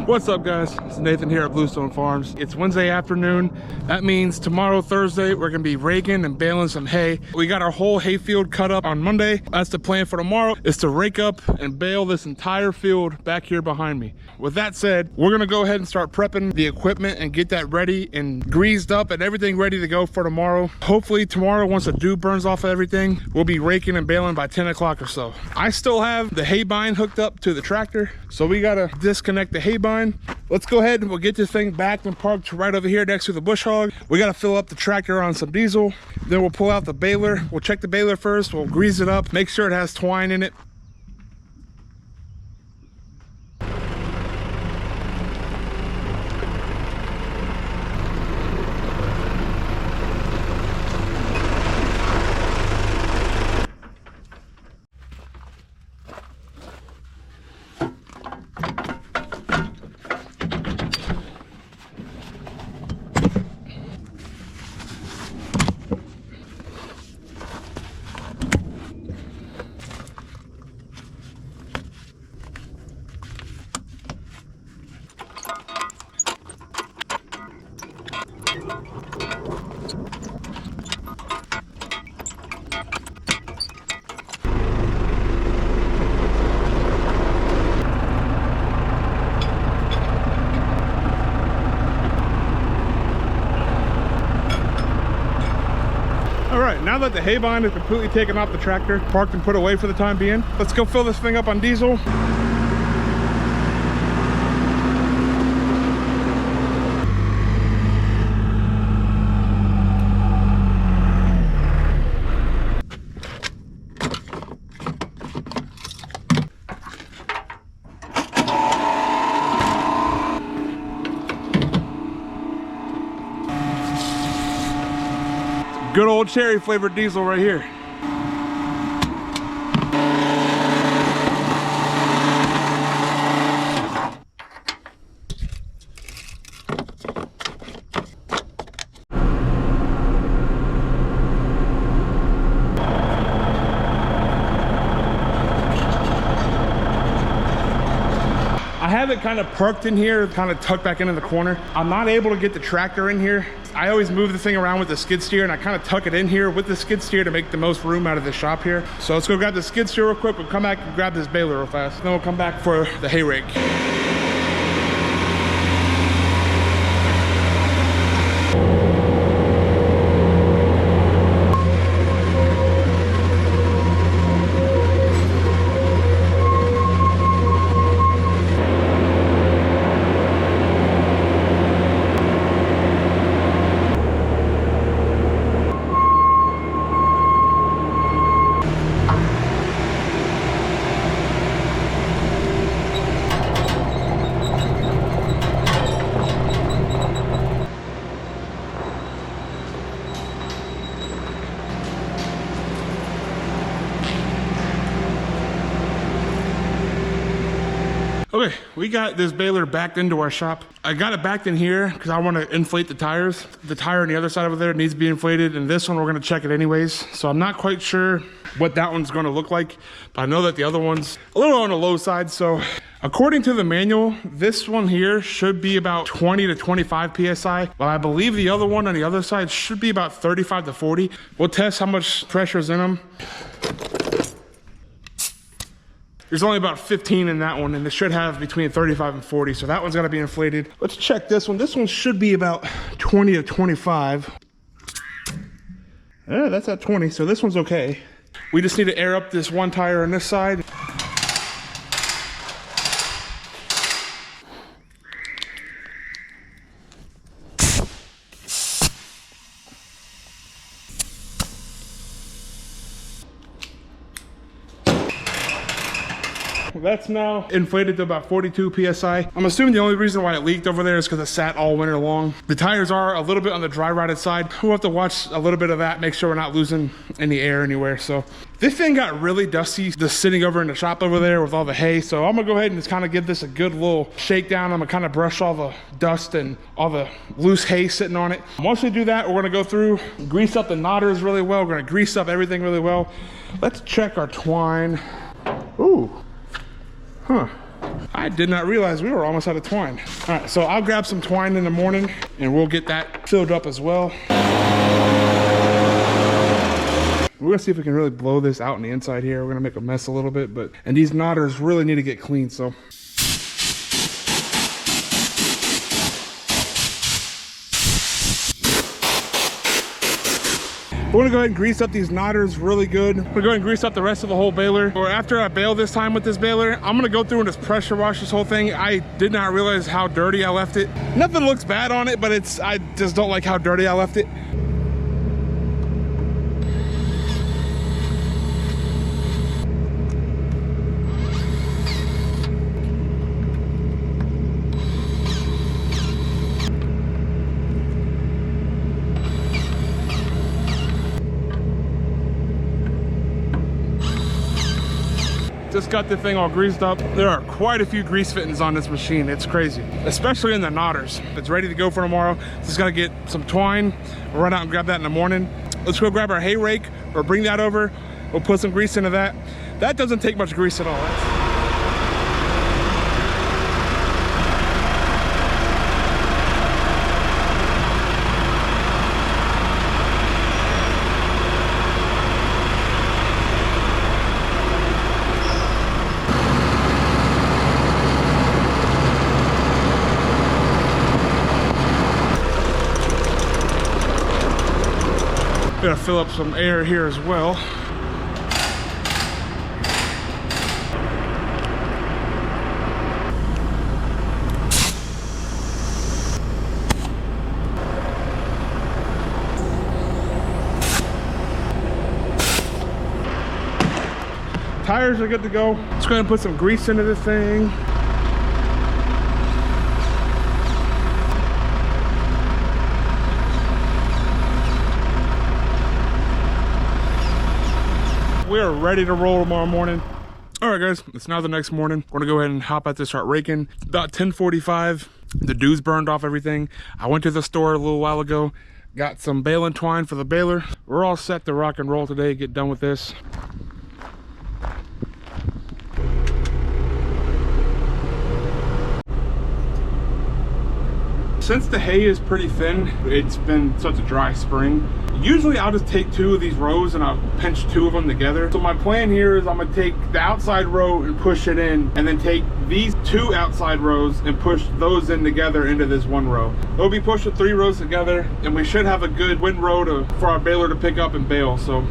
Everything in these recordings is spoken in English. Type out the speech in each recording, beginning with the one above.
What's up, guys? It's Nathan here at Bluestone Farms. It's Wednesday afternoon. That means tomorrow, Thursday, we're gonna be raking and baling some hay. We got our whole hay field cut up on Monday. That's the plan for tomorrow, is to rake up and bale this entire field back here behind me. With that said, we're gonna go ahead and start prepping the equipment and get that ready and greased up and everything ready to go for tomorrow. Hopefully tomorrow, once the dew burns off of everything, we'll be raking and baling by 10 o'clock or so. I still have the hay bind hooked up to the tractor, so we gotta disconnect the hay bind. Let's go ahead and we'll get this thing back and parked right over here next to the bush hog. We got to fill up the tractor on some diesel. Then we'll pull out the baler. We'll check the baler first. We'll grease it up, make sure it has twine in it. Now that the hay bind is completely taken off the tractor, parked and put away for the time being, let's go fill this thing up on diesel. Good old cherry flavored diesel right here. I have it kind of parked in here, kind of tucked back into the corner. I'm not able to get the tractor in here. I always move the thing around with the skid steer, and I kind of tuck it in here with the skid steer to make the most room out of the shop here. So let's go grab the skid steer real quick. We'll come back and grab this baler real fast. Then we'll come back for the hay rake. Okay, we got this baler backed into our shop. I got it backed in here because I want to inflate the tires. The tire on the other side over there needs to be inflated, and this one we're going to check it anyways. So I'm not quite sure what that one's going to look like, but I know that the other one's a little on the low side. So according to the manual, this one here should be about 20 to 25 PSI, but I believe the other one on the other side should be about 35 to 40. We'll test how much pressure is in them. There's only about 15 in that one, and it should have between 35 and 40, so that one's gotta be inflated. Let's check this one. This one should be about 20 to 25. Yeah, that's at 20, so this one's okay. We just need to air up this one tire on this side. That's now inflated to about 42 PSI. I'm assuming the only reason why it leaked over there is because it sat all winter long. The tires are a little bit on the dry rotted side. We'll have to watch a little bit of that, make sure we're not losing any air anywhere. So this thing got really dusty just sitting over in the shop over there with all the hay. So I'm gonna go ahead and just kind of give this a good little shakedown. I'm gonna kind of brush all the dust and all the loose hay sitting on it. Once we do that, we're gonna go through, grease up the knotters really well. We're gonna grease up everything really well. Let's check our twine. Ooh. Huh. I did not realize we were almost out of twine. All right, so I'll grab some twine in the morning and we'll get that filled up as well. We're gonna see if we can really blow this out on the inside here. We're gonna make a mess a little bit, and these knotters really need to get clean, so. We're gonna go ahead and grease up these knotters really good. We're gonna go ahead and grease up the rest of the whole baler. Or after I bale this time with this baler, I'm gonna go through and just pressure wash this whole thing. I did not realize how dirty I left it. Nothing looks bad on it, but I just don't like how dirty I left it. Just got the thing all greased up. There are quite a few grease fittings on this machine. It's crazy, especially in the knotters. It's ready to go for tomorrow. Just gotta get some twine. We'll run out and grab that in the morning. Let's go grab our hay rake or bring that over. We'll put some grease into that. That doesn't take much grease at all. Gonna fill up some air here as well. Tires are good to go. Let's go ahead and put some grease into this thing. We are ready to roll tomorrow morning. All right, guys, it's now the next morning. We're gonna go ahead and hop out to start raking. About 10:45, the dew's burned off everything. I went to the store a little while ago, got some bale and twine for the baler. We're all set to rock and roll today, get done with this. Since the hay is pretty thin, it's been such a dry spring. Usually I'll just take two of these rows and I'll pinch two of them together. So my plan here is I'm gonna take the outside row and push it in, and then take these two outside rows and push those in together into this one row. We'll be pushing 3 rows together, and we should have a good windrow for our baler to pick up and bale. So.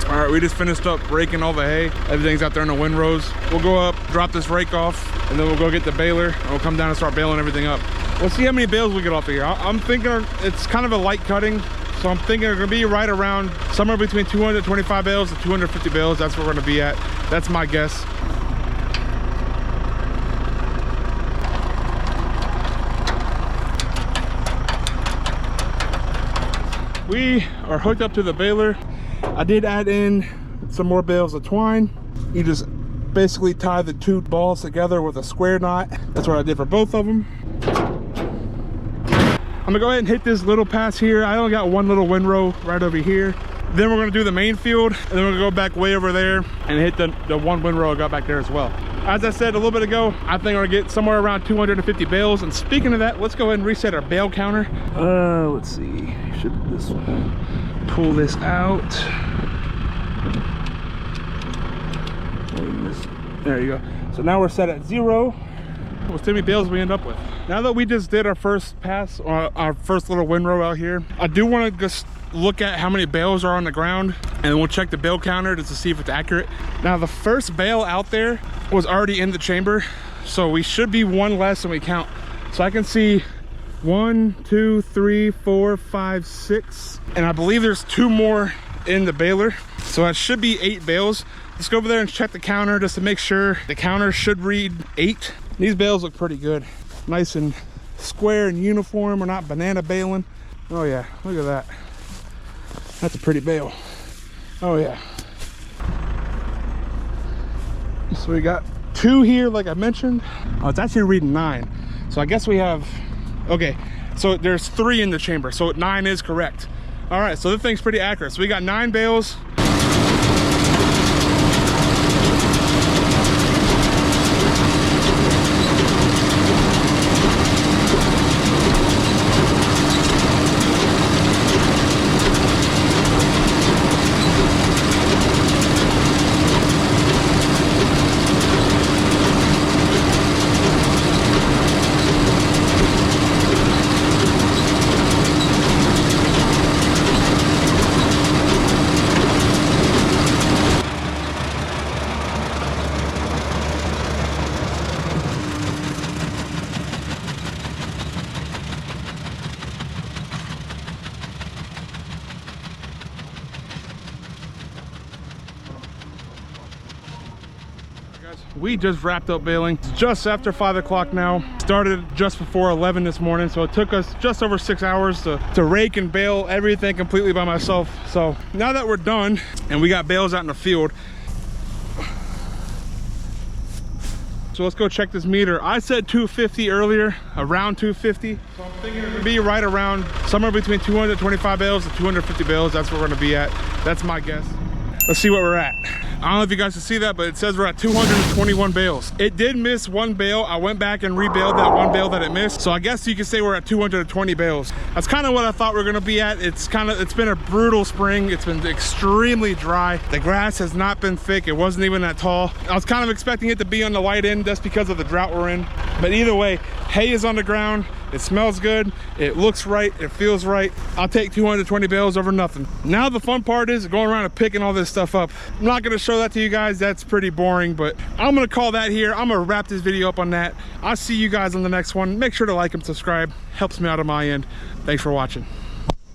All right, we just finished up raking all the hay. Everything's out there in the windrows. We'll go up, drop this rake off, and then we'll go get the baler, and we'll come down and start baling everything up. We'll see how many bales we get off of here. I'm thinking it's kind of a light cutting, so I'm thinking it's gonna be right around somewhere between 225 bales to 250 bales. That's where we're gonna be at. That's my guess. We are hooked up to the baler. I did add in some more bales of twine. You just basically tie the 2 balls together with a square knot. That's what I did for both of them. I'm gonna go ahead and hit this little pass here. I only got one little windrow right over here. Then we're gonna do the main field, and then we're gonna go back way over there and hit the one windrow I got back there as well. As I said a little bit ago, I think we're gonna get somewhere around 250 bales. And speaking of that, let's go ahead and reset our bale counter. Let's see, should this pull this out. There you go. So now we're set at 0. We'll see how many bales we end up with. Now that we just did our first pass, our first little windrow out here, I do want to just look at how many bales are on the ground, and we'll check the bale counter just to see if it's accurate. Now the first bale out there was already in the chamber, so we should be one less than we count. So I can see 1, 2, 3, 4, 5, 6, and I believe there's 2 more in the baler, so it should be 8 bales. Let's go over there and check the counter just to make sure. The counter should read 8. These bales look pretty good, nice and square and uniform. We're not banana baling. Oh yeah, look at that. That's a pretty bale. Oh yeah. So we got 2 here, like I mentioned. Oh, it's actually reading 9. So I guess we have, okay, so there's 3 in the chamber, so 9 is correct. All right, so this thing's pretty accurate. So we got 9 bales. We just wrapped up baling. It's just after 5 o'clock now. Started just before 11 this morning, so it took us just over 6 hours to rake and bale everything completely by myself. So now that we're done and we got bales out in the field, so let's go check this meter. I said 250 earlier, around 250. So I'm thinking it'll be right around somewhere between 225 bales to 250 bales. That's where we're gonna be at. That's my guess. Let's see what we're at. I don't know if you guys can see that, but it says we're at 221 bales. It did miss 1 bale. I went back and rebaled that 1 bale that it missed. So I guess you could say we're at 220 bales. That's kind of what I thought we were gonna be at. It's been a brutal spring. It's been extremely dry. The grass has not been thick. It wasn't even that tall. I was kind of expecting it to be on the light end just because of the drought we're in. But either way, hay is on the ground. It smells good. It looks right. It feels right. I'll take 220 bales over nothing. Now the fun part is going around and picking all this stuff up. I'm not gonna show that to you guys. That's pretty boring, but I'm gonna call that here. I'm gonna wrap this video up on that. I'll see you guys on the next one. Make sure to like and subscribe. Helps me out on my end. Thanks for watching.